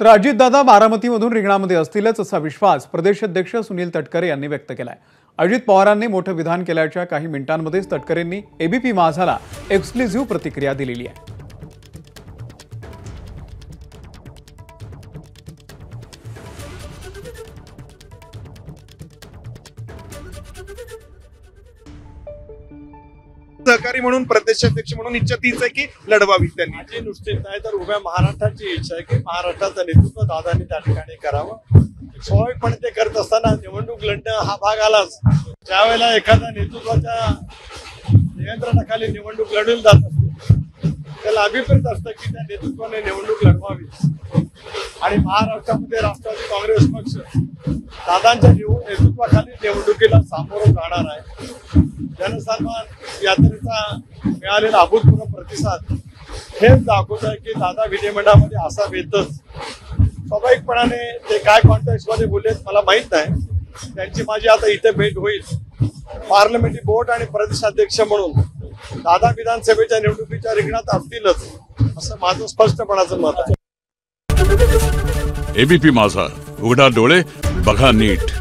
तर अजितदादा बारामतीमधून रिंगणामध्ये असतीलच असा विश्वास प्रदेशाध्यक्ष सुनील तटकरे यांनी व्यक्त केलाय। अजित पवारांनी मोठं विधान केल्याच्या काही मिनिटांमध्येच तटकरेंनी एबीपी माझाला एक्सक्लुझिव्ह प्रतिक्रिया दिलेली आहे। सहकारी म्हणून प्रदेशाध्यक्ष म्हणून इच्छा तीच आहे की लढवावी त्यांनी। माझी नुसतीच नाही तर उभ्या महाराष्ट्राची इच्छा आहे की महाराष्ट्राचं नेतृत्व दादांनी त्या ठिकाणी करावं। स्वाभाविकपणे ते करत असताना निवडणूक लढणं हा भाग आलाच। ज्यावेळेला एखाद्या नेतृत्वाच्या नियंत्रणाखाली निवडणूक लढवली जात असते त्याला अभिप्रेत असतं की त्या नेतृत्वाने निवडणूक लढवावी आणि महाराष्ट्रामध्ये राष्ट्रवादी काँग्रेस पक्ष दादांच्या नेतृत्वाखाली निवडणुकीला सामोरं जाणार आहे। जनसन्मान यात्रेचा मिळालेला अभूतपूर्व प्रतिसाद हेच दाखवत आहे की दादा विधिमंडळामध्ये असावेतच। स्वाभाविकपणाने ते काय कॉन्टेक्स्ट मध्ये बोललेत मला माहित नाही। त्यांची माझी आता इथे भेट होईल। पार्लमेंटरी बोर्ड आणि प्रदेशाध्यक्ष म्हणून दादा विधानसभेच्या निवडणुकीच्या रिंगणात असतीलच असं माझं स्पष्टपणाचं मत आहे। एबीपी माझा, उघडा डोळे बघा नीट।